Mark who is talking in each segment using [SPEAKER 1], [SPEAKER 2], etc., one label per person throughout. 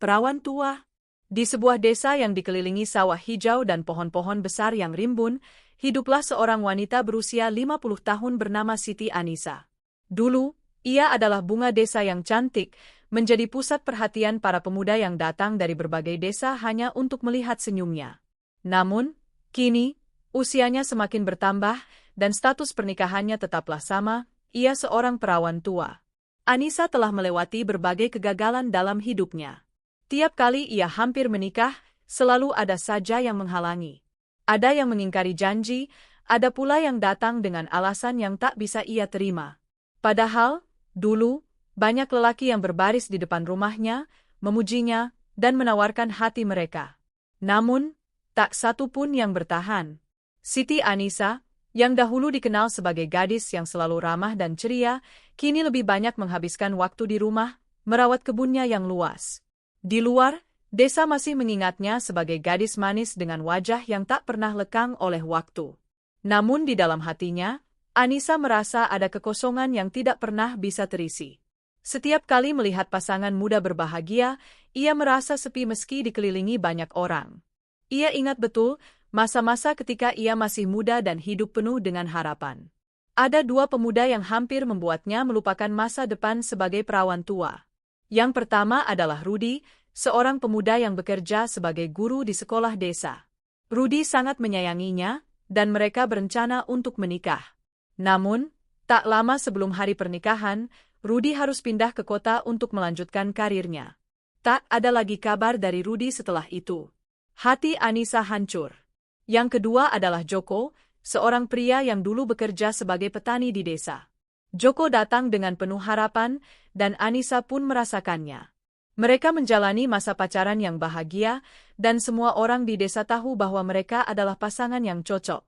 [SPEAKER 1] Perawan tua. Di sebuah desa yang dikelilingi sawah hijau dan pohon-pohon besar yang rimbun, hiduplah seorang wanita berusia 50 tahun bernama Siti Anisa. Dulu, ia adalah bunga desa yang cantik, menjadi pusat perhatian para pemuda yang datang dari berbagai desa hanya untuk melihat senyumnya. Namun, kini, usianya semakin bertambah, dan status pernikahannya tetaplah sama, ia seorang perawan tua. Anisa telah melewati berbagai kegagalan dalam hidupnya. Tiap kali ia hampir menikah, selalu ada saja yang menghalangi. Ada yang mengingkari janji, ada pula yang datang dengan alasan yang tak bisa ia terima. Padahal, dulu, banyak lelaki yang berbaris di depan rumahnya, memujinya, dan menawarkan hati mereka. Namun, tak satu pun yang bertahan. Siti Anisa, yang dahulu dikenal sebagai gadis yang selalu ramah dan ceria, kini lebih banyak menghabiskan waktu di rumah, merawat kebunnya yang luas. Di luar, desa masih mengingatnya sebagai gadis manis dengan wajah yang tak pernah lekang oleh waktu. Namun di dalam hatinya, Anisa merasa ada kekosongan yang tidak pernah bisa terisi. Setiap kali melihat pasangan muda berbahagia, ia merasa sepi meski dikelilingi banyak orang. Ia ingat betul masa-masa ketika ia masih muda dan hidup penuh dengan harapan. Ada dua pemuda yang hampir membuatnya melupakan masa depan sebagai perawan tua. Yang pertama adalah Rudi, seorang pemuda yang bekerja sebagai guru di sekolah desa. Rudi sangat menyayanginya, dan mereka berencana untuk menikah. Namun, tak lama sebelum hari pernikahan, Rudi harus pindah ke kota untuk melanjutkan karirnya. Tak ada lagi kabar dari Rudi setelah itu. Hati Anisa hancur. Yang kedua adalah Joko, seorang pria yang dulu bekerja sebagai petani di desa. Joko datang dengan penuh harapan, dan Anisa pun merasakannya. Mereka menjalani masa pacaran yang bahagia, dan semua orang di desa tahu bahwa mereka adalah pasangan yang cocok.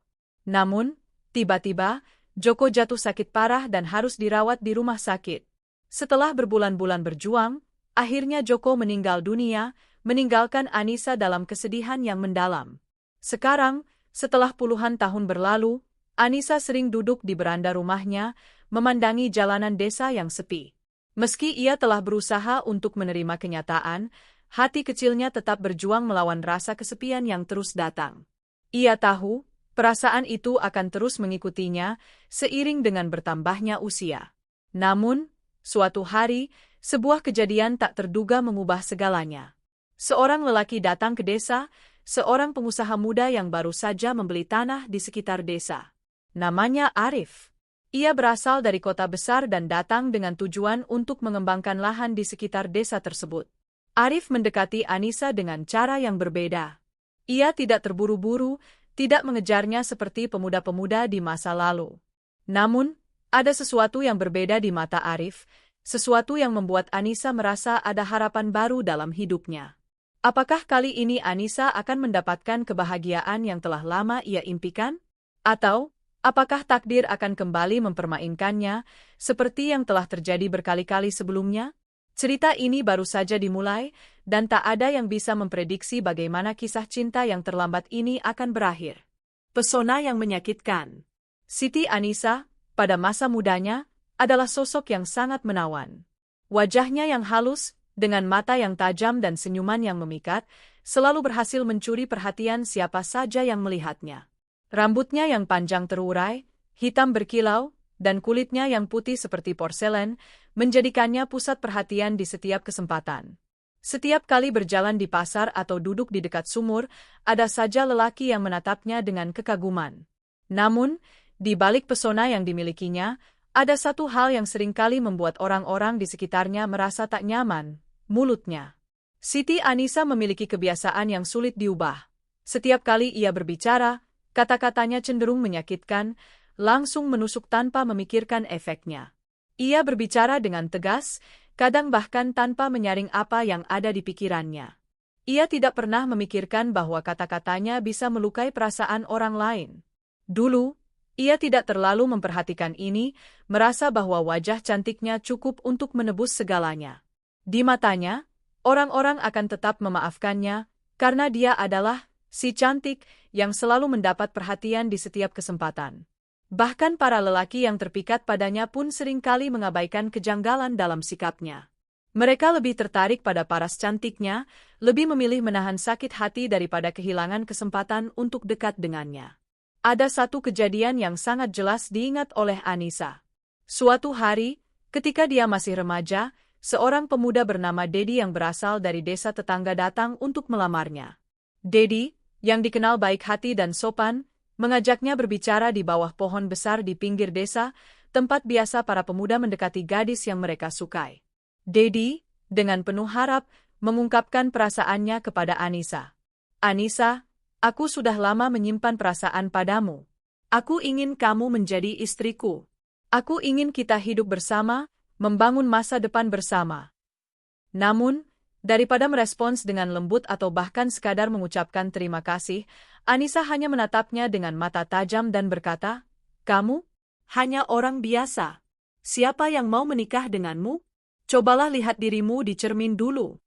[SPEAKER 1] Namun, tiba-tiba, Joko jatuh sakit parah dan harus dirawat di rumah sakit. Setelah berbulan-bulan berjuang, akhirnya Joko meninggal dunia, meninggalkan Anisa dalam kesedihan yang mendalam. Sekarang, setelah puluhan tahun berlalu, Anisa sering duduk di beranda rumahnya, memandangi jalanan desa yang sepi. Meski ia telah berusaha untuk menerima kenyataan, hati kecilnya tetap berjuang melawan rasa kesepian yang terus datang. Ia tahu, perasaan itu akan terus mengikutinya, seiring dengan bertambahnya usia. Namun, suatu hari, sebuah kejadian tak terduga mengubah segalanya. Seorang lelaki datang ke desa, seorang pengusaha muda yang baru saja membeli tanah di sekitar desa. Namanya Arif. Ia berasal dari kota besar dan datang dengan tujuan untuk mengembangkan lahan di sekitar desa tersebut. Arif mendekati Anisa dengan cara yang berbeda. Ia tidak terburu-buru, tidak mengejarnya seperti pemuda-pemuda di masa lalu. Namun, ada sesuatu yang berbeda di mata Arif, sesuatu yang membuat Anisa merasa ada harapan baru dalam hidupnya. Apakah kali ini Anisa akan mendapatkan kebahagiaan yang telah lama ia impikan? Atau, apakah takdir akan kembali mempermainkannya, seperti yang telah terjadi berkali-kali sebelumnya? Cerita ini baru saja dimulai, dan tak ada yang bisa memprediksi bagaimana kisah cinta yang terlambat ini akan berakhir. Pesona yang menyakitkan. Siti Anisa, pada masa mudanya, adalah sosok yang sangat menawan. Wajahnya yang halus, dengan mata yang tajam dan senyuman yang memikat, selalu berhasil mencuri perhatian siapa saja yang melihatnya. Rambutnya yang panjang terurai, hitam berkilau, dan kulitnya yang putih seperti porselen, menjadikannya pusat perhatian di setiap kesempatan. Setiap kali berjalan di pasar atau duduk di dekat sumur, ada saja lelaki yang menatapnya dengan kekaguman. Namun, di balik pesona yang dimilikinya, ada satu hal yang seringkali membuat orang-orang di sekitarnya merasa tak nyaman. Mulutnya. Siti Anisa memiliki kebiasaan yang sulit diubah. Setiap kali ia berbicara, kata-katanya cenderung menyakitkan, langsung menusuk tanpa memikirkan efeknya. Ia berbicara dengan tegas, kadang bahkan tanpa menyaring apa yang ada di pikirannya. Ia tidak pernah memikirkan bahwa kata-katanya bisa melukai perasaan orang lain. Dulu, ia tidak terlalu memperhatikan ini, merasa bahwa wajah cantiknya cukup untuk menebus segalanya. Di matanya, orang-orang akan tetap memaafkannya, karena dia adalah si cantik yang selalu mendapat perhatian di setiap kesempatan. Bahkan para lelaki yang terpikat padanya pun seringkali mengabaikan kejanggalan dalam sikapnya. Mereka lebih tertarik pada paras cantiknya, lebih memilih menahan sakit hati daripada kehilangan kesempatan untuk dekat dengannya. Ada satu kejadian yang sangat jelas diingat oleh Anissa. Suatu hari, ketika dia masih remaja, seorang pemuda bernama Dedi yang berasal dari desa tetangga datang untuk melamarnya. Dedi, yang dikenal baik hati dan sopan, mengajaknya berbicara di bawah pohon besar di pinggir desa, tempat biasa para pemuda mendekati gadis yang mereka sukai. Dedi, dengan penuh harap, mengungkapkan perasaannya kepada Anissa. Anissa, aku sudah lama menyimpan perasaan padamu. Aku ingin kamu menjadi istriku. Aku ingin kita hidup bersama, membangun masa depan bersama. Namun, daripada merespons dengan lembut atau bahkan sekadar mengucapkan terima kasih, Anissa hanya menatapnya dengan mata tajam dan berkata, "Kamu hanya orang biasa. Siapa yang mau menikah denganmu? Cobalah lihat dirimu di cermin dulu."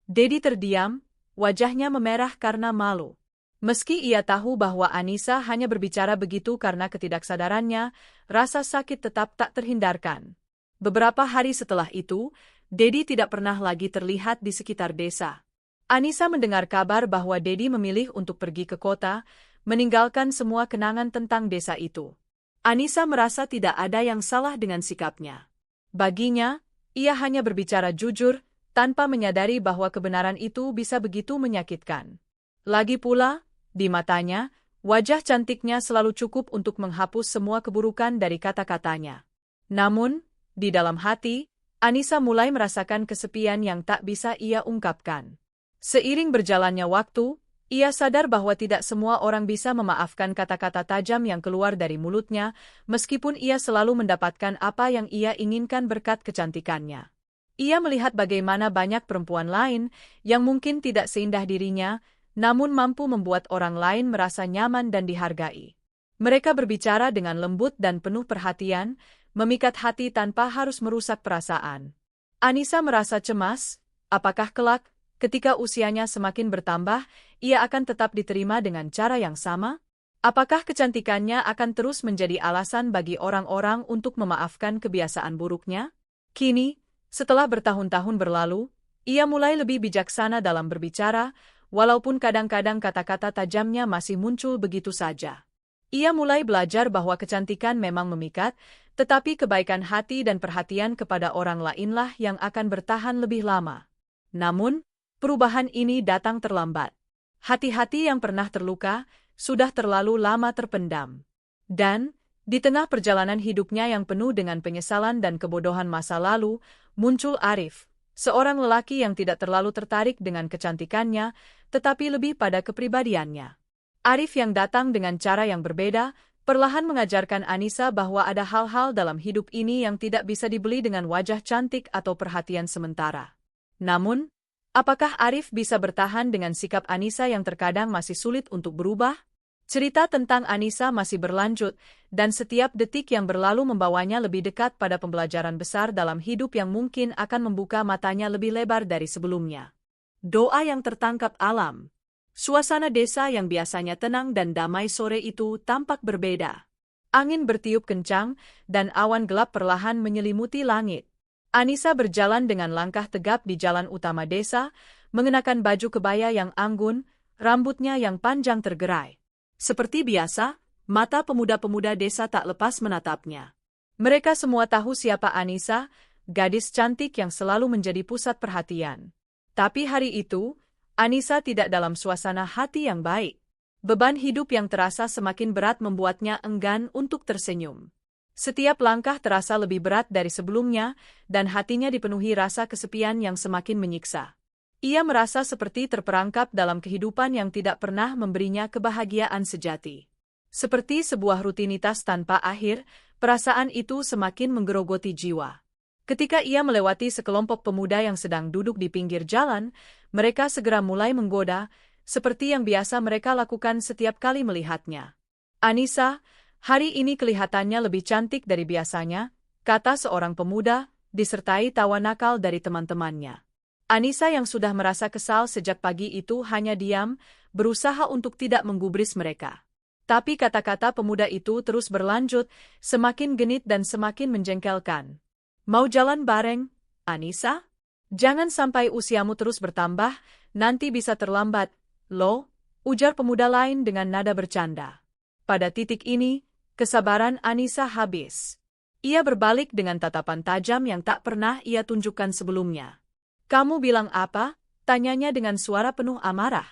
[SPEAKER 1] Dedi terdiam, wajahnya memerah karena malu. Meski ia tahu bahwa Anissa hanya berbicara begitu karena ketidaksadarannya, rasa sakit tetap tak terhindarkan. Beberapa hari setelah itu, Dedi tidak pernah lagi terlihat di sekitar desa. Anissa mendengar kabar bahwa Dedi memilih untuk pergi ke kota, meninggalkan semua kenangan tentang desa itu. Anissa merasa tidak ada yang salah dengan sikapnya. Baginya, ia hanya berbicara jujur, tanpa menyadari bahwa kebenaran itu bisa begitu menyakitkan. Lagi pula, di matanya, wajah cantiknya selalu cukup untuk menghapus semua keburukan dari kata-katanya. Namun, di dalam hati, Anissa mulai merasakan kesepian yang tak bisa ia ungkapkan. Seiring berjalannya waktu, ia sadar bahwa tidak semua orang bisa memaafkan kata-kata tajam yang keluar dari mulutnya, meskipun ia selalu mendapatkan apa yang ia inginkan berkat kecantikannya. Ia melihat bagaimana banyak perempuan lain yang mungkin tidak seindah dirinya, namun mampu membuat orang lain merasa nyaman dan dihargai. Mereka berbicara dengan lembut dan penuh perhatian, memikat hati tanpa harus merusak perasaan. Anissa merasa cemas, apakah kelak, ketika usianya semakin bertambah, ia akan tetap diterima dengan cara yang sama? Apakah kecantikannya akan terus menjadi alasan bagi orang-orang untuk memaafkan kebiasaan buruknya? Kini, setelah bertahun-tahun berlalu, ia mulai lebih bijaksana dalam berbicara, walaupun kadang-kadang kata-kata tajamnya masih muncul begitu saja. Ia mulai belajar bahwa kecantikan memang memikat, tetapi kebaikan hati dan perhatian kepada orang lainlah yang akan bertahan lebih lama. Namun, perubahan ini datang terlambat. Hati-hati yang pernah terluka, sudah terlalu lama terpendam. Dan, di tengah perjalanan hidupnya yang penuh dengan penyesalan dan kebodohan masa lalu, muncul Arif, seorang lelaki yang tidak terlalu tertarik dengan kecantikannya, tetapi lebih pada kepribadiannya. Arif yang datang dengan cara yang berbeda, perlahan mengajarkan Anissa bahwa ada hal-hal dalam hidup ini yang tidak bisa dibeli dengan wajah cantik atau perhatian sementara. Namun, apakah Arif bisa bertahan dengan sikap Anissa yang terkadang masih sulit untuk berubah? Cerita tentang Anissa masih berlanjut, dan setiap detik yang berlalu membawanya lebih dekat pada pembelajaran besar dalam hidup yang mungkin akan membuka matanya lebih lebar dari sebelumnya. Doa yang tertangkap alam. Suasana desa yang biasanya tenang dan damai sore itu tampak berbeda. Angin bertiup kencang, dan awan gelap perlahan menyelimuti langit. Anissa berjalan dengan langkah tegap di jalan utama desa, mengenakan baju kebaya yang anggun, rambutnya yang panjang tergerai. Seperti biasa, mata pemuda-pemuda desa tak lepas menatapnya. Mereka semua tahu siapa Anissa, gadis cantik yang selalu menjadi pusat perhatian. Tapi hari itu, Anissa tidak dalam suasana hati yang baik. Beban hidup yang terasa semakin berat membuatnya enggan untuk tersenyum. Setiap langkah terasa lebih berat dari sebelumnya, dan hatinya dipenuhi rasa kesepian yang semakin menyiksa. Ia merasa seperti terperangkap dalam kehidupan yang tidak pernah memberinya kebahagiaan sejati. Seperti sebuah rutinitas tanpa akhir, perasaan itu semakin menggerogoti jiwa. Ketika ia melewati sekelompok pemuda yang sedang duduk di pinggir jalan, mereka segera mulai menggoda, seperti yang biasa mereka lakukan setiap kali melihatnya. "Anissa, hari ini kelihatannya lebih cantik dari biasanya," kata seorang pemuda, disertai tawa nakal dari teman-temannya. Anissa yang sudah merasa kesal sejak pagi itu hanya diam, berusaha untuk tidak menggubris mereka. Tapi kata-kata pemuda itu terus berlanjut, semakin genit dan semakin menjengkelkan. "Mau jalan bareng, Anissa? Jangan sampai usiamu terus bertambah, nanti bisa terlambat, loh, ujar pemuda lain dengan nada bercanda. Pada titik ini, kesabaran Anissa habis. Ia berbalik dengan tatapan tajam yang tak pernah ia tunjukkan sebelumnya. Kamu bilang apa? Tanyanya dengan suara penuh amarah.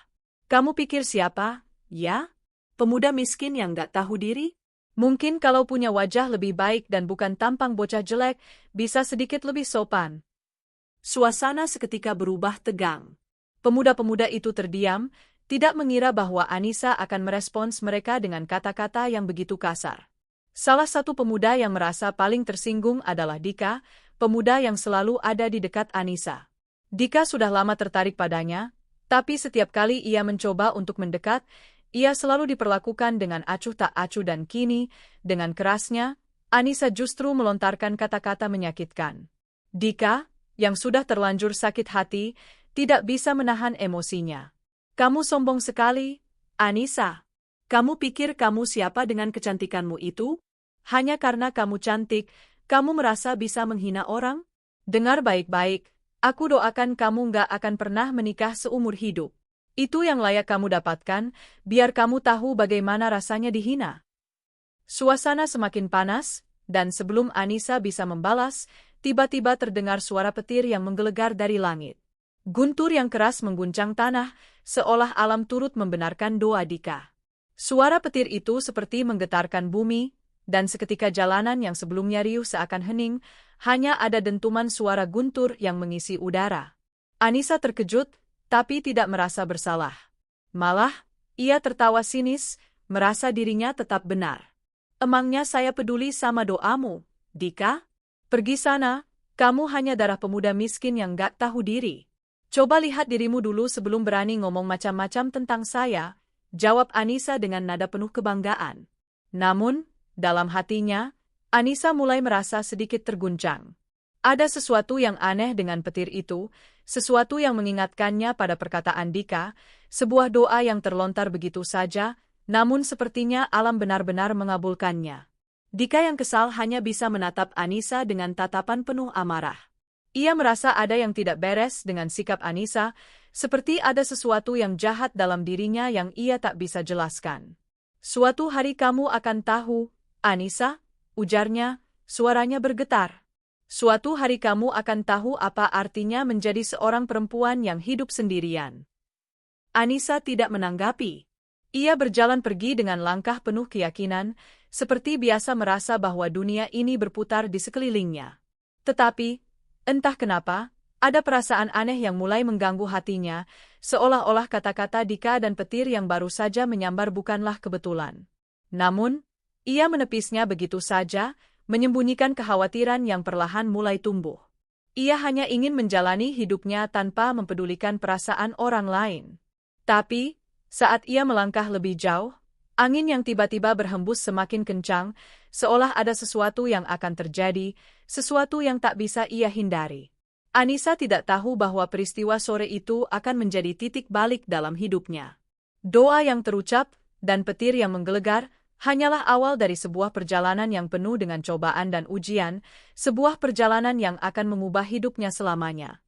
[SPEAKER 1] Kamu pikir siapa? Ya? Pemuda miskin yang gak tahu diri? Mungkin kalau punya wajah lebih baik dan bukan tampang bocah jelek, bisa sedikit lebih sopan. Suasana seketika berubah tegang. Pemuda-pemuda itu terdiam, tidak mengira bahwa Anissa akan merespons mereka dengan kata-kata yang begitu kasar. Salah satu pemuda yang merasa paling tersinggung adalah Dika, pemuda yang selalu ada di dekat Anissa. Dika sudah lama tertarik padanya, tapi setiap kali ia mencoba untuk mendekat, ia selalu diperlakukan dengan acuh tak acuh dan kini, dengan kerasnya, Anissa justru melontarkan kata-kata menyakitkan. Dika, yang sudah terlanjur sakit hati, tidak bisa menahan emosinya. Kamu sombong sekali, Anissa. Kamu pikir kamu siapa dengan kecantikanmu itu? Hanya karena kamu cantik, kamu merasa bisa menghina orang? Dengar baik-baik, aku doakan kamu nggak akan pernah menikah seumur hidup. Itu yang layak kamu dapatkan, biar kamu tahu bagaimana rasanya dihina. Suasana semakin panas, dan sebelum Anissa bisa membalas, tiba-tiba terdengar suara petir yang menggelegar dari langit. Guntur yang keras mengguncang tanah, seolah alam turut membenarkan doa Dika. Suara petir itu seperti menggetarkan bumi, dan seketika jalanan yang sebelumnya riuh seakan hening, hanya ada dentuman suara guntur yang mengisi udara. Anissa terkejut, tapi tidak merasa bersalah. Malah, ia tertawa sinis, merasa dirinya tetap benar. Emangnya saya peduli sama doamu, Dika? Pergi sana, kamu hanya darah pemuda miskin yang gak tahu diri. Coba lihat dirimu dulu sebelum berani ngomong macam-macam tentang saya, jawab Anissa dengan nada penuh kebanggaan. Namun, dalam hatinya, Anissa mulai merasa sedikit terguncang. Ada sesuatu yang aneh dengan petir itu, sesuatu yang mengingatkannya pada perkataan Dika, sebuah doa yang terlontar begitu saja, namun sepertinya alam benar-benar mengabulkannya. Dika yang kesal hanya bisa menatap Anissa dengan tatapan penuh amarah. Ia merasa ada yang tidak beres dengan sikap Anissa, seperti ada sesuatu yang jahat dalam dirinya yang ia tak bisa jelaskan. Suatu hari kamu akan tahu, Anissa, ujarnya, suaranya bergetar. Suatu hari kamu akan tahu apa artinya menjadi seorang perempuan yang hidup sendirian. Anissa tidak menanggapi. Ia berjalan pergi dengan langkah penuh keyakinan, seperti biasa merasa bahwa dunia ini berputar di sekelilingnya. Tetapi, entah kenapa, ada perasaan aneh yang mulai mengganggu hatinya, seolah-olah kata-kata Dika dan petir yang baru saja menyambar bukanlah kebetulan. Namun, ia menepisnya begitu saja, menyembunyikan kekhawatiran yang perlahan mulai tumbuh. Ia hanya ingin menjalani hidupnya tanpa mempedulikan perasaan orang lain. Tapi, saat ia melangkah lebih jauh, angin yang tiba-tiba berhembus semakin kencang, seolah ada sesuatu yang akan terjadi, sesuatu yang tak bisa ia hindari. Anissa tidak tahu bahwa peristiwa sore itu akan menjadi titik balik dalam hidupnya. Doa yang terucap, dan petir yang menggelegar, hanyalah awal dari sebuah perjalanan yang penuh dengan cobaan dan ujian, sebuah perjalanan yang akan mengubah hidupnya selamanya.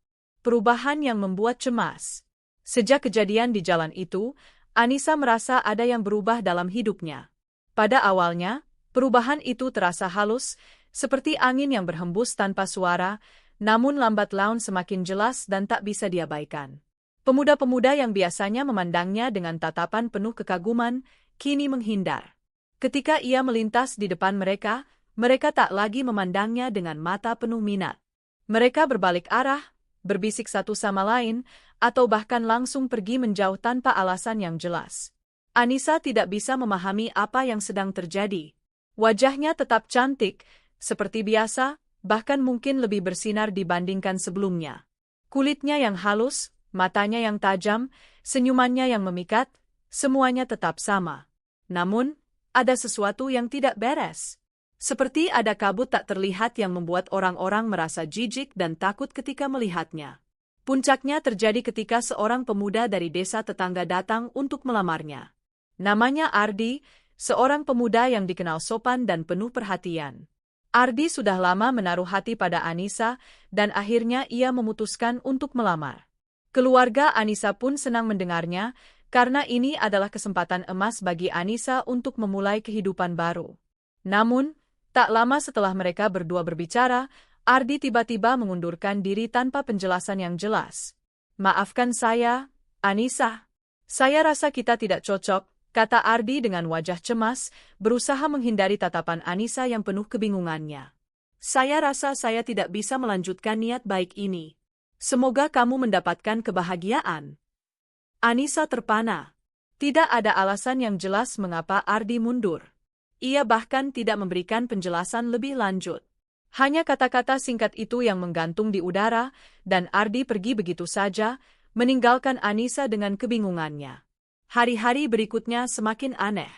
[SPEAKER 1] Perubahan yang membuat cemas. Sejak kejadian di jalan itu, Anissa merasa ada yang berubah dalam hidupnya. Pada awalnya, perubahan itu terasa halus, seperti angin yang berhembus tanpa suara, namun lambat laun semakin jelas dan tak bisa diabaikan. Pemuda-pemuda yang biasanya memandangnya dengan tatapan penuh kekaguman, kini menghindar. Ketika ia melintas di depan mereka, mereka tak lagi memandangnya dengan mata penuh minat. Mereka berbalik arah, berbisik satu sama lain, atau bahkan langsung pergi menjauh tanpa alasan yang jelas. Anissa tidak bisa memahami apa yang sedang terjadi. Wajahnya tetap cantik, seperti biasa, bahkan mungkin lebih bersinar dibandingkan sebelumnya. Kulitnya yang halus, matanya yang tajam, senyumannya yang memikat, semuanya tetap sama. Namun, ada sesuatu yang tidak beres. Seperti ada kabut tak terlihat yang membuat orang-orang merasa jijik dan takut ketika melihatnya. Puncaknya terjadi ketika seorang pemuda dari desa tetangga datang untuk melamarnya. Namanya Ardi, seorang pemuda yang dikenal sopan dan penuh perhatian. Ardi sudah lama menaruh hati pada Anissa, dan akhirnya ia memutuskan untuk melamar. Keluarga Anissa pun senang mendengarnya, karena ini adalah kesempatan emas bagi Anissa untuk memulai kehidupan baru. Namun, tak lama setelah mereka berdua berbicara, Ardi tiba-tiba mengundurkan diri tanpa penjelasan yang jelas. "Maafkan saya, Anissa. Saya rasa kita tidak cocok," kata Ardi dengan wajah cemas, berusaha menghindari tatapan Anissa yang penuh kebingungannya. "Saya rasa saya tidak bisa melanjutkan niat baik ini. Semoga kamu mendapatkan kebahagiaan." Anissa terpana. Tidak ada alasan yang jelas mengapa Ardi mundur. Ia bahkan tidak memberikan penjelasan lebih lanjut. Hanya kata-kata singkat itu yang menggantung di udara, dan Ardi pergi begitu saja, meninggalkan Anissa dengan kebingungannya. Hari-hari berikutnya semakin aneh.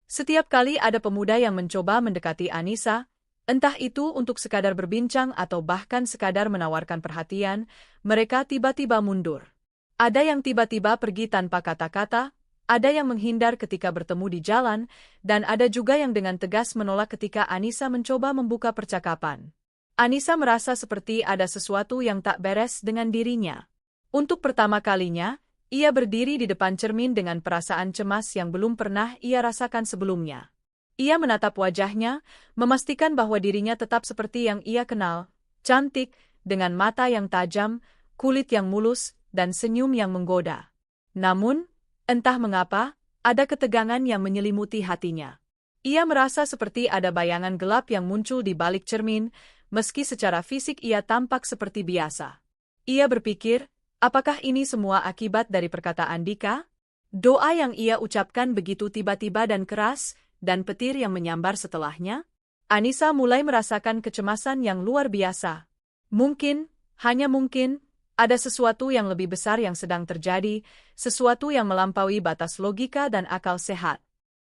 [SPEAKER 1] Setiap kali ada pemuda yang mencoba mendekati Anissa, entah itu untuk sekadar berbincang atau bahkan sekadar menawarkan perhatian, mereka tiba-tiba mundur. Ada yang tiba-tiba pergi tanpa kata-kata, ada yang menghindar ketika bertemu di jalan, dan ada juga yang dengan tegas menolak ketika Anissa mencoba membuka percakapan. Anissa merasa seperti ada sesuatu yang tak beres dengan dirinya. Untuk pertama kalinya, ia berdiri di depan cermin dengan perasaan cemas yang belum pernah ia rasakan sebelumnya. Ia menatap wajahnya, memastikan bahwa dirinya tetap seperti yang ia kenal, cantik, dengan mata yang tajam, kulit yang mulus, dan senyum yang menggoda. Namun, entah mengapa, ada ketegangan yang menyelimuti hatinya. Ia merasa seperti ada bayangan gelap yang muncul di balik cermin, meski secara fisik ia tampak seperti biasa. Ia berpikir, apakah ini semua akibat dari perkataan Dika? Doa yang ia ucapkan begitu tiba-tiba dan keras, dan petir yang menyambar setelahnya? Anissa mulai merasakan kecemasan yang luar biasa. Mungkin, hanya mungkin, ada sesuatu yang lebih besar yang sedang terjadi, sesuatu yang melampaui batas logika dan akal sehat.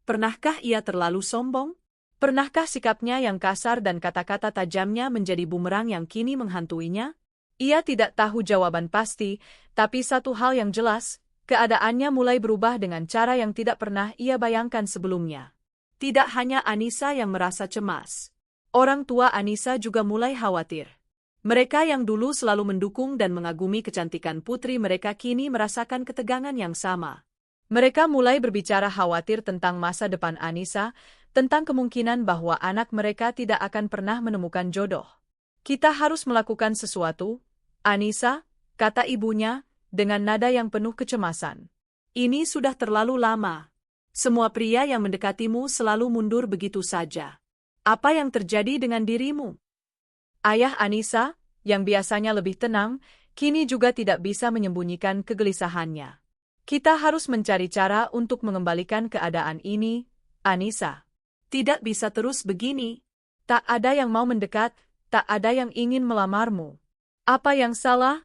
[SPEAKER 1] Pernahkah ia terlalu sombong? Pernahkah sikapnya yang kasar dan kata-kata tajamnya menjadi bumerang yang kini menghantuinya? Ia tidak tahu jawaban pasti, tapi satu hal yang jelas, keadaannya mulai berubah dengan cara yang tidak pernah ia bayangkan sebelumnya. Tidak hanya Anissa yang merasa cemas. Orang tua Anissa juga mulai khawatir. Mereka yang dulu selalu mendukung dan mengagumi kecantikan putri mereka kini merasakan ketegangan yang sama. Mereka mulai berbicara khawatir tentang masa depan Anissa, tentang kemungkinan bahwa anak mereka tidak akan pernah menemukan jodoh. "Kita harus melakukan sesuatu, Anissa," kata ibunya, dengan nada yang penuh kecemasan. "Ini sudah terlalu lama. Semua pria yang mendekatimu selalu mundur begitu saja. Apa yang terjadi dengan dirimu?" Ayah Anissa, yang biasanya lebih tenang, kini juga tidak bisa menyembunyikan kegelisahannya. "Kita harus mencari cara untuk mengembalikan keadaan ini, Anissa. Tidak bisa terus begini. Tak ada yang mau mendekat, tak ada yang ingin melamarmu. Apa yang salah?"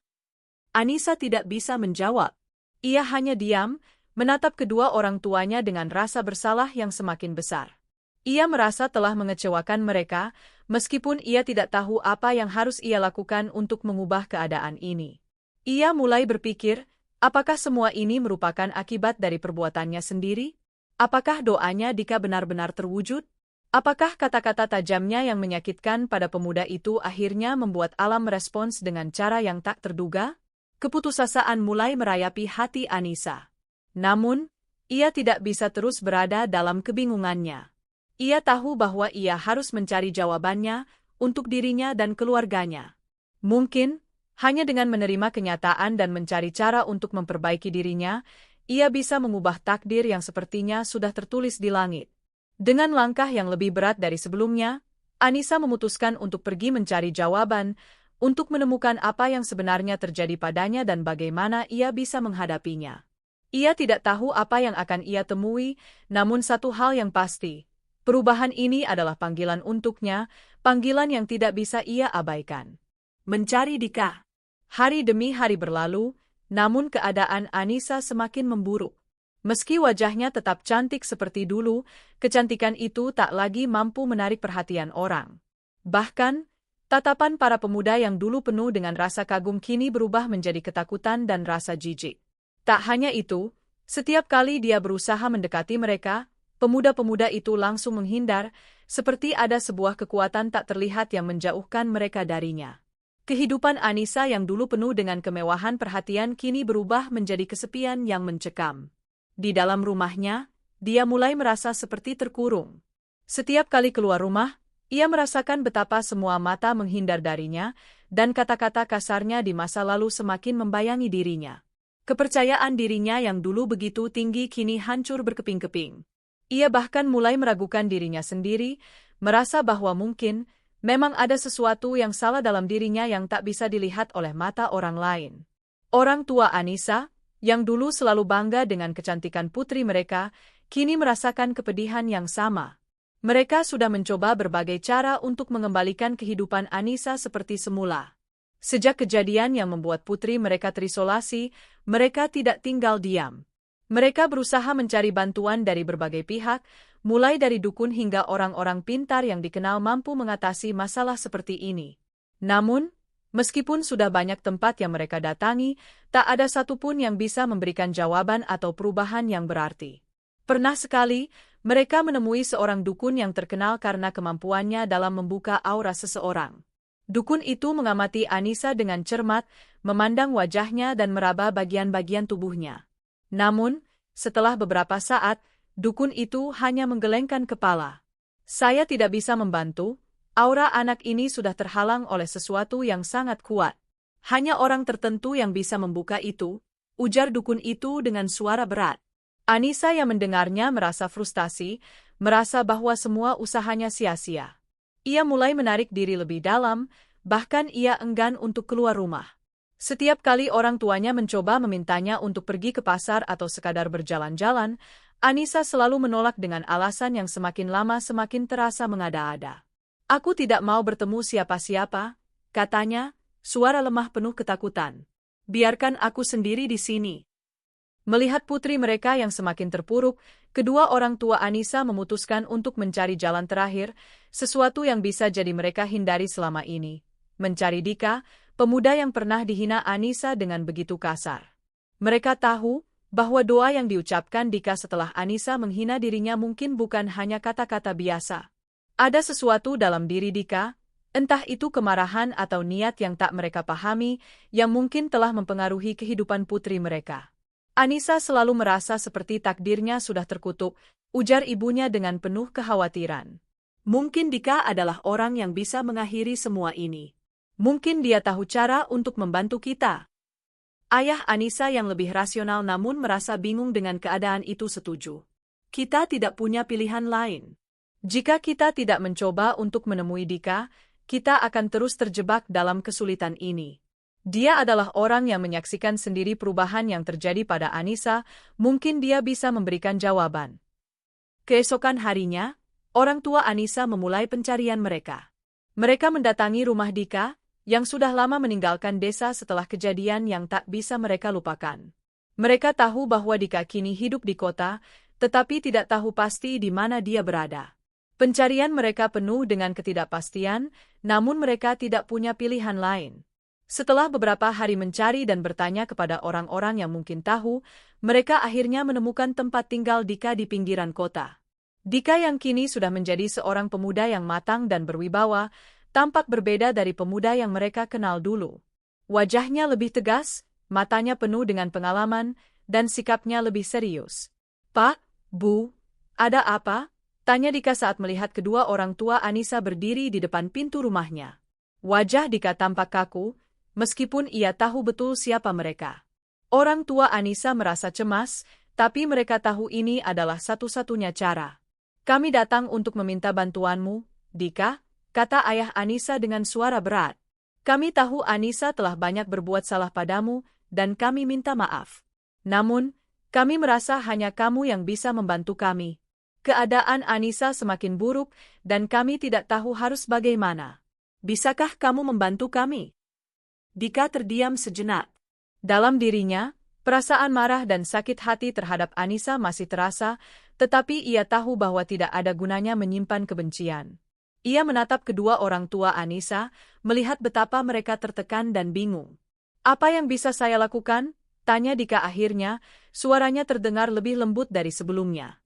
[SPEAKER 1] Anissa tidak bisa menjawab. Ia hanya diam, menatap kedua orang tuanya dengan rasa bersalah yang semakin besar. Ia merasa telah mengecewakan mereka, meskipun ia tidak tahu apa yang harus ia lakukan untuk mengubah keadaan ini. Ia mulai berpikir, apakah semua ini merupakan akibat dari perbuatannya sendiri? Apakah doanya Dika benar-benar terwujud? Apakah kata-kata tajamnya yang menyakitkan pada pemuda itu akhirnya membuat alam merespons dengan cara yang tak terduga? Keputusasaan mulai merayapi hati Anissa. Namun, ia tidak bisa terus berada dalam kebingungannya. Ia tahu bahwa ia harus mencari jawabannya untuk dirinya dan keluarganya. Mungkin, hanya dengan menerima kenyataan dan mencari cara untuk memperbaiki dirinya, ia bisa mengubah takdir yang sepertinya sudah tertulis di langit. Dengan langkah yang lebih berat dari sebelumnya, Anissa memutuskan untuk pergi mencari jawaban, untuk menemukan apa yang sebenarnya terjadi padanya dan bagaimana ia bisa menghadapinya. Ia tidak tahu apa yang akan ia temui, namun satu hal yang pasti, perubahan ini adalah panggilan untuknya, panggilan yang tidak bisa ia abaikan. Mencari Dika. Hari demi hari berlalu, namun keadaan Anissa semakin memburuk. Meski wajahnya tetap cantik seperti dulu, kecantikan itu tak lagi mampu menarik perhatian orang. Bahkan, tatapan para pemuda yang dulu penuh dengan rasa kagum kini berubah menjadi ketakutan dan rasa jijik. Tak hanya itu, setiap kali dia berusaha mendekati mereka, Pemuda-pemuda itu langsung menghindar, seperti ada sebuah kekuatan tak terlihat yang menjauhkan mereka darinya. Kehidupan Anissa yang dulu penuh dengan kemewahan perhatian kini berubah menjadi kesepian yang mencekam. Di dalam rumahnya, dia mulai merasa seperti terkurung. Setiap kali keluar rumah, ia merasakan betapa semua mata menghindar darinya, dan kata-kata kasarnya di masa lalu semakin membayangi dirinya. Kepercayaan dirinya yang dulu begitu tinggi kini hancur berkeping-keping. Ia bahkan mulai meragukan dirinya sendiri, merasa bahwa mungkin memang ada sesuatu yang salah dalam dirinya yang tak bisa dilihat oleh mata orang lain. Orang tua Anissa, yang dulu selalu bangga dengan kecantikan putri mereka, kini merasakan kepedihan yang sama. Mereka sudah mencoba berbagai cara untuk mengembalikan kehidupan Anissa seperti semula. Sejak kejadian yang membuat putri mereka terisolasi, mereka tidak tinggal diam. Mereka berusaha mencari bantuan dari berbagai pihak, mulai dari dukun hingga orang-orang pintar yang dikenal mampu mengatasi masalah seperti ini. Namun, meskipun sudah banyak tempat yang mereka datangi, tak ada satupun yang bisa memberikan jawaban atau perubahan yang berarti. Pernah sekali, mereka menemui seorang dukun yang terkenal karena kemampuannya dalam membuka aura seseorang. Dukun itu mengamati Anissa dengan cermat, memandang wajahnya dan meraba bagian-bagian tubuhnya. Namun, setelah beberapa saat, dukun itu hanya menggelengkan kepala. Saya tidak bisa membantu, aura anak ini sudah terhalang oleh sesuatu yang sangat kuat. Hanya orang tertentu yang bisa membuka itu, ujar dukun itu dengan suara berat. Anissa yang mendengarnya merasa frustasi, merasa bahwa semua usahanya sia-sia. Ia mulai menarik diri lebih dalam, bahkan ia enggan untuk keluar rumah. Setiap kali orang tuanya mencoba memintanya untuk pergi ke pasar atau sekadar berjalan-jalan, Anissa selalu menolak dengan alasan yang semakin lama semakin terasa mengada-ada. Aku tidak mau bertemu siapa-siapa, katanya, suara lemah penuh ketakutan. Biarkan aku sendiri di sini. Melihat putri mereka yang semakin terpuruk, kedua orang tua Anissa memutuskan untuk mencari jalan terakhir, sesuatu yang bisa jadi mereka hindari selama ini. Mencari Dika, pemuda yang pernah dihina Anissa dengan begitu kasar. Mereka tahu bahwa doa yang diucapkan Dika setelah Anissa menghina dirinya mungkin bukan hanya kata-kata biasa. Ada sesuatu dalam diri Dika, entah itu kemarahan atau niat yang tak mereka pahami, yang mungkin telah mempengaruhi kehidupan putri mereka. Anissa selalu merasa seperti takdirnya sudah terkutuk, ujar ibunya dengan penuh kekhawatiran. Mungkin Dika adalah orang yang bisa mengakhiri semua ini. Mungkin dia tahu cara untuk membantu kita. Ayah Anissa yang lebih rasional namun merasa bingung dengan keadaan itu setuju. Kita tidak punya pilihan lain. Jika kita tidak mencoba untuk menemui Dika, kita akan terus terjebak dalam kesulitan ini. Dia adalah orang yang menyaksikan sendiri perubahan yang terjadi pada Anissa, mungkin dia bisa memberikan jawaban. Keesokan harinya, orang tua Anissa memulai pencarian mereka. Mereka mendatangi rumah Dika, yang sudah lama meninggalkan desa setelah kejadian yang tak bisa mereka lupakan. Mereka tahu bahwa Dika kini hidup di kota, tetapi tidak tahu pasti di mana dia berada. Pencarian mereka penuh dengan ketidakpastian, namun mereka tidak punya pilihan lain. Setelah beberapa hari mencari dan bertanya kepada orang-orang yang mungkin tahu, mereka akhirnya menemukan tempat tinggal Dika di pinggiran kota. Dika yang kini sudah menjadi seorang pemuda yang matang dan berwibawa, tampak berbeda dari pemuda yang mereka kenal dulu. Wajahnya lebih tegas, matanya penuh dengan pengalaman, dan sikapnya lebih serius. Pak, Bu, ada apa? Tanya Dika saat melihat kedua orang tua Anissa berdiri di depan pintu rumahnya. Wajah Dika tampak kaku, meskipun ia tahu betul siapa mereka. Orang tua Anissa merasa cemas, tapi mereka tahu ini adalah satu-satunya cara. Kami datang untuk meminta bantuanmu, Dika, kata ayah Anissa dengan suara berat. Kami tahu Anissa telah banyak berbuat salah padamu, dan kami minta maaf. Namun, kami merasa hanya kamu yang bisa membantu kami. Keadaan Anissa semakin buruk, dan kami tidak tahu harus bagaimana. Bisakah kamu membantu kami? Dika terdiam sejenak. Dalam dirinya, perasaan marah dan sakit hati terhadap Anissa masih terasa, tetapi ia tahu bahwa tidak ada gunanya menyimpan kebencian. Ia menatap kedua orang tua Anissa, melihat betapa mereka tertekan dan bingung. Apa yang bisa saya lakukan? Tanya Dika akhirnya, suaranya terdengar lebih lembut dari sebelumnya.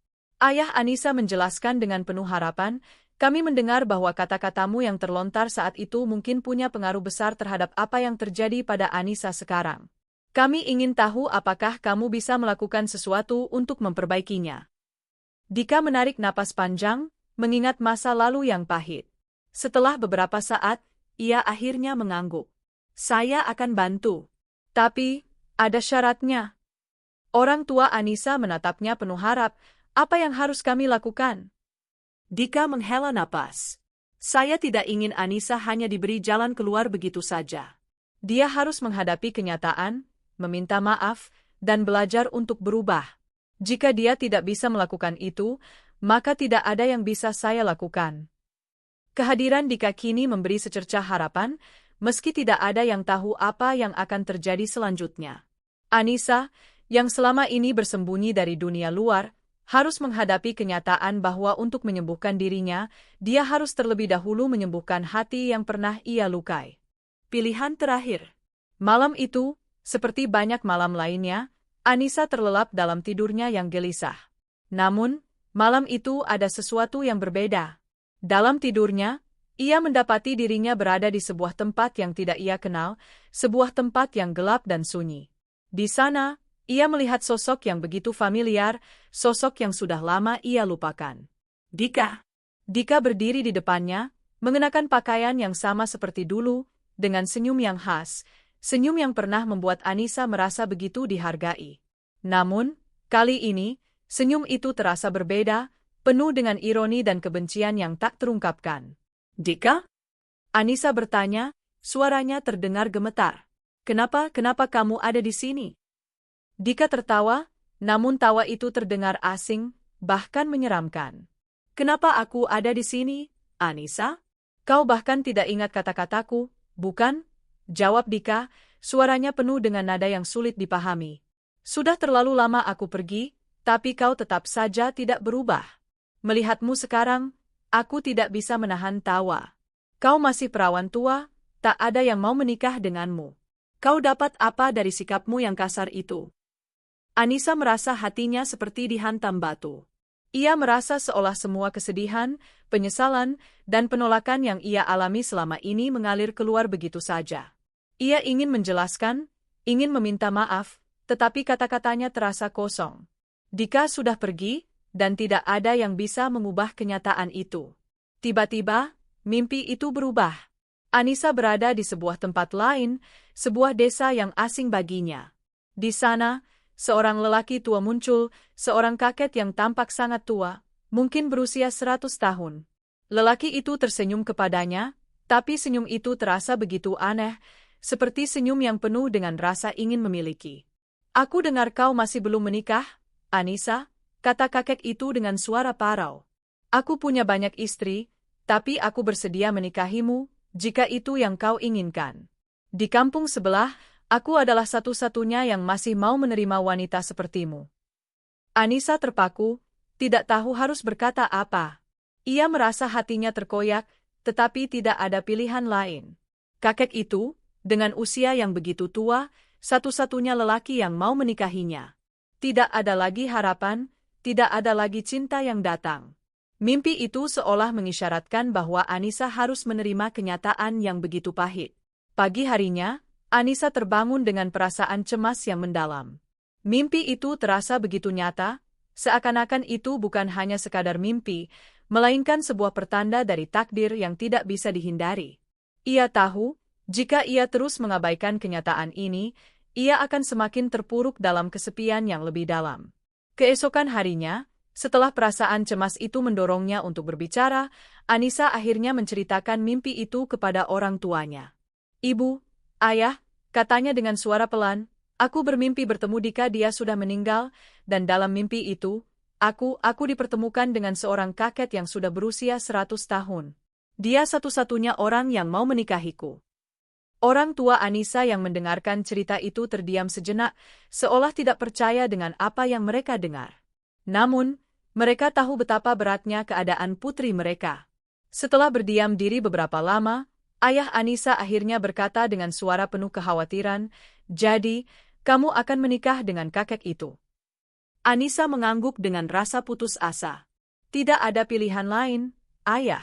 [SPEAKER 1] Ayah Anissa menjelaskan dengan penuh harapan, kami mendengar bahwa kata-katamu yang terlontar saat itu mungkin punya pengaruh besar terhadap apa yang terjadi pada Anissa sekarang. Kami ingin tahu apakah kamu bisa melakukan sesuatu untuk memperbaikinya. Dika menarik napas panjang, mengingat masa lalu yang pahit. Setelah beberapa saat, ia akhirnya mengangguk. Saya akan bantu. Tapi, ada syaratnya. Orang tua Anissa menatapnya penuh harap, apa yang harus kami lakukan? Dika menghela napas. Saya tidak ingin Anissa hanya diberi jalan keluar begitu saja. Dia harus menghadapi kenyataan, meminta maaf, dan belajar untuk berubah. Jika dia tidak bisa melakukan itu, maka tidak ada yang bisa saya lakukan. Kehadiran Dika kini memberi secercah harapan, meski tidak ada yang tahu apa yang akan terjadi selanjutnya. Anissa, yang selama ini bersembunyi dari dunia luar, harus menghadapi kenyataan bahwa untuk menyembuhkan dirinya, dia harus terlebih dahulu menyembuhkan hati yang pernah ia lukai. Pilihan terakhir. Malam itu, seperti banyak malam lainnya, Anissa terlelap dalam tidurnya yang gelisah. Namun, malam itu ada sesuatu yang berbeda. Dalam tidurnya, ia mendapati dirinya berada di sebuah tempat yang tidak ia kenal, sebuah tempat yang gelap dan sunyi. Di sana, ia melihat sosok yang begitu familiar, sosok yang sudah lama ia lupakan. Dika. Dika berdiri di depannya, mengenakan pakaian yang sama seperti dulu, dengan senyum yang khas, senyum yang pernah membuat Anissa merasa begitu dihargai. Namun, kali ini, senyum itu terasa berbeda, penuh dengan ironi dan kebencian yang tak terungkapkan. Dika? Anissa bertanya, suaranya terdengar gemetar. Kenapa kamu ada di sini? Dika tertawa, namun tawa itu terdengar asing, bahkan menyeramkan. Kenapa aku ada di sini, Anissa? Kau bahkan tidak ingat kata-kataku, bukan? Jawab Dika, suaranya penuh dengan nada yang sulit dipahami. Sudah terlalu lama aku pergi, tapi kau tetap saja tidak berubah. Melihatmu sekarang, aku tidak bisa menahan tawa. Kau masih perawan tua, tak ada yang mau menikah denganmu. Kau dapat apa dari sikapmu yang kasar itu? Anissa merasa hatinya seperti dihantam batu. Ia merasa seolah semua kesedihan, penyesalan, dan penolakan yang ia alami selama ini mengalir keluar begitu saja. Ia ingin menjelaskan, ingin meminta maaf, tetapi kata-katanya terasa kosong. Dika sudah pergi, dan tidak ada yang bisa mengubah kenyataan itu. Tiba-tiba, mimpi itu berubah. Anissa berada di sebuah tempat lain, sebuah desa yang asing baginya. Di sana, seorang lelaki tua muncul, seorang kakek yang tampak sangat tua, mungkin berusia 100 tahun. Lelaki itu tersenyum kepadanya, tapi senyum itu terasa begitu aneh, seperti senyum yang penuh dengan rasa ingin memiliki. Aku dengar kau masih belum menikah, Anissa, kata kakek itu dengan suara parau. Aku punya banyak istri, tapi aku bersedia menikahimu, jika itu yang kau inginkan. Di kampung sebelah, aku adalah satu-satunya yang masih mau menerima wanita sepertimu. Anissa terpaku, tidak tahu harus berkata apa. Ia merasa hatinya terkoyak, tetapi tidak ada pilihan lain. Kakek itu, dengan usia yang begitu tua, satu-satunya lelaki yang mau menikahinya. Tidak ada lagi harapan, tidak ada lagi cinta yang datang. Mimpi itu seolah mengisyaratkan bahwa Anissa harus menerima kenyataan yang begitu pahit. Pagi harinya, Anissa terbangun dengan perasaan cemas yang mendalam. Mimpi itu terasa begitu nyata, seakan-akan itu bukan hanya sekadar mimpi, melainkan sebuah pertanda dari takdir yang tidak bisa dihindari. Ia tahu, jika ia terus mengabaikan kenyataan ini, ia akan semakin terpuruk dalam kesepian yang lebih dalam. Keesokan harinya, setelah perasaan cemas itu mendorongnya untuk berbicara, Anissa akhirnya menceritakan mimpi itu kepada orang tuanya. Ibu, ayah, katanya dengan suara pelan, aku bermimpi bertemu Dika, dia sudah meninggal, dan dalam mimpi itu, aku dipertemukan dengan seorang kakek yang sudah berusia 100 tahun. Dia satu-satunya orang yang mau menikahiku. Orang tua Anissa yang mendengarkan cerita itu terdiam sejenak, seolah tidak percaya dengan apa yang mereka dengar. Namun, mereka tahu betapa beratnya keadaan putri mereka. Setelah berdiam diri beberapa lama, ayah Anissa akhirnya berkata dengan suara penuh kekhawatiran, "Jadi, kamu akan menikah dengan kakek itu?" Anissa mengangguk dengan rasa putus asa. Tidak ada pilihan lain, ayah.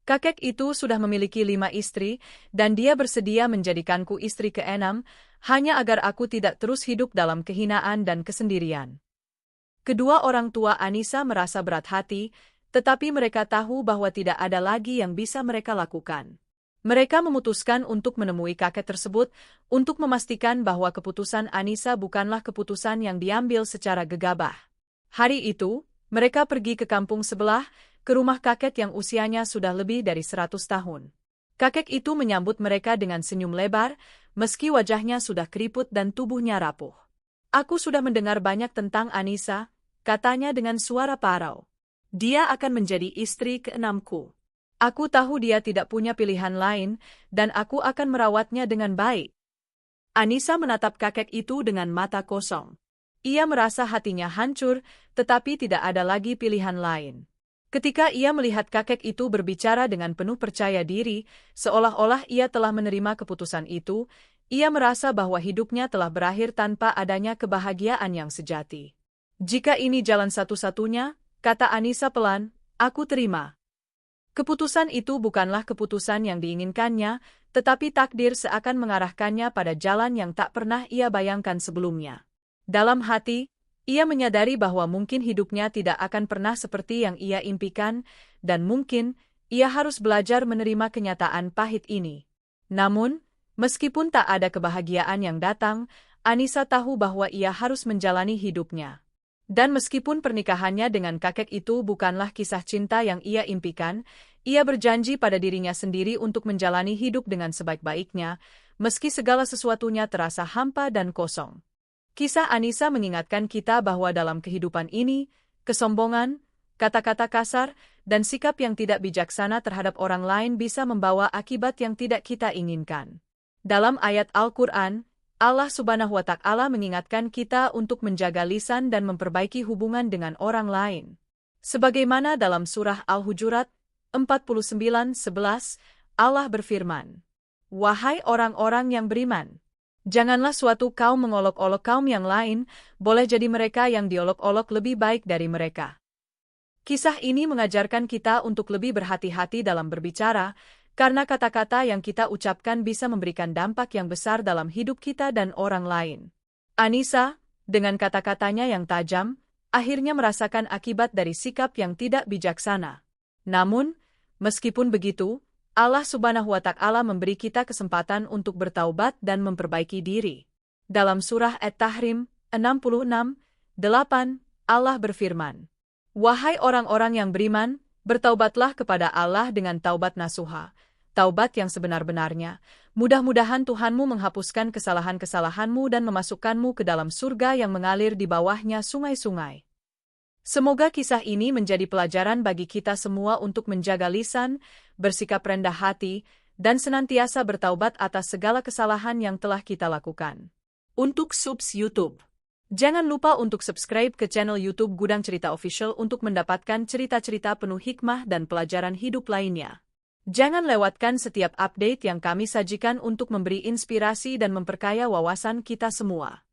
[SPEAKER 1] Kakek itu sudah memiliki 5 istri, dan dia bersedia menjadikanku istri ke-6, hanya agar aku tidak terus hidup dalam kehinaan dan kesendirian. Kedua orang tua Anissa merasa berat hati, tetapi mereka tahu bahwa tidak ada lagi yang bisa mereka lakukan. Mereka memutuskan untuk menemui kakek tersebut untuk memastikan bahwa keputusan Anissa bukanlah keputusan yang diambil secara gegabah. Hari itu, mereka pergi ke kampung sebelah, ke rumah kakek yang usianya sudah lebih dari 100 tahun. Kakek itu menyambut mereka dengan senyum lebar, meski wajahnya sudah keriput dan tubuhnya rapuh. Aku sudah mendengar banyak tentang Anissa, katanya dengan suara parau. Dia akan menjadi istri ke-6ku. Aku tahu dia tidak punya pilihan lain, dan aku akan merawatnya dengan baik. Anissa menatap kakek itu dengan mata kosong. Ia merasa hatinya hancur, tetapi tidak ada lagi pilihan lain. Ketika ia melihat kakek itu berbicara dengan penuh percaya diri, seolah-olah ia telah menerima keputusan itu, ia merasa bahwa hidupnya telah berakhir tanpa adanya kebahagiaan yang sejati. Jika ini jalan satu-satunya, kata Anissa pelan, aku terima. Keputusan itu bukanlah keputusan yang diinginkannya, tetapi takdir seakan mengarahkannya pada jalan yang tak pernah ia bayangkan sebelumnya. Dalam hati, ia menyadari bahwa mungkin hidupnya tidak akan pernah seperti yang ia impikan, dan mungkin ia harus belajar menerima kenyataan pahit ini. Namun, meskipun tak ada kebahagiaan yang datang, Anissa tahu bahwa ia harus menjalani hidupnya. Dan meskipun pernikahannya dengan kakek itu bukanlah kisah cinta yang ia impikan, ia berjanji pada dirinya sendiri untuk menjalani hidup dengan sebaik-baiknya, meski segala sesuatunya terasa hampa dan kosong. Kisah Anissa mengingatkan kita bahwa dalam kehidupan ini, kesombongan, kata-kata kasar, dan sikap yang tidak bijaksana terhadap orang lain bisa membawa akibat yang tidak kita inginkan. Dalam ayat Al-Quran, Allah Subhanahu wa Ta'ala mengingatkan kita untuk menjaga lisan dan memperbaiki hubungan dengan orang lain. Sebagaimana dalam surah Al-Hujurat 49:11, Allah berfirman, "Wahai orang-orang yang beriman, janganlah suatu kaum mengolok-olok kaum yang lain, boleh jadi mereka yang diolok-olok lebih baik dari mereka." Kisah ini mengajarkan kita untuk lebih berhati-hati dalam berbicara, karena kata-kata yang kita ucapkan bisa memberikan dampak yang besar dalam hidup kita dan orang lain. Anissa, dengan kata-katanya yang tajam, akhirnya merasakan akibat dari sikap yang tidak bijaksana. Namun, meskipun begitu, Allah Subhanahu wa Ta'ala memberi kita kesempatan untuk bertaubat dan memperbaiki diri. Dalam surah At-Tahrim 66:8, Allah berfirman, "Wahai orang-orang yang beriman, bertaubatlah kepada Allah dengan taubat nasuha, taubat yang sebenar-benarnya. Mudah-mudahan Tuhanmu menghapuskan kesalahan-kesalahanmu dan memasukkanmu ke dalam surga yang mengalir di bawahnya sungai-sungai." Semoga kisah ini menjadi pelajaran bagi kita semua untuk menjaga lisan, bersikap rendah hati, dan senantiasa bertaubat atas segala kesalahan yang telah kita lakukan. Untuk subs YouTube, jangan lupa untuk subscribe ke channel YouTube Gudang Cerita Official untuk mendapatkan cerita-cerita penuh hikmah dan pelajaran hidup lainnya. Jangan lewatkan setiap update yang kami sajikan untuk memberi inspirasi dan memperkaya wawasan kita semua.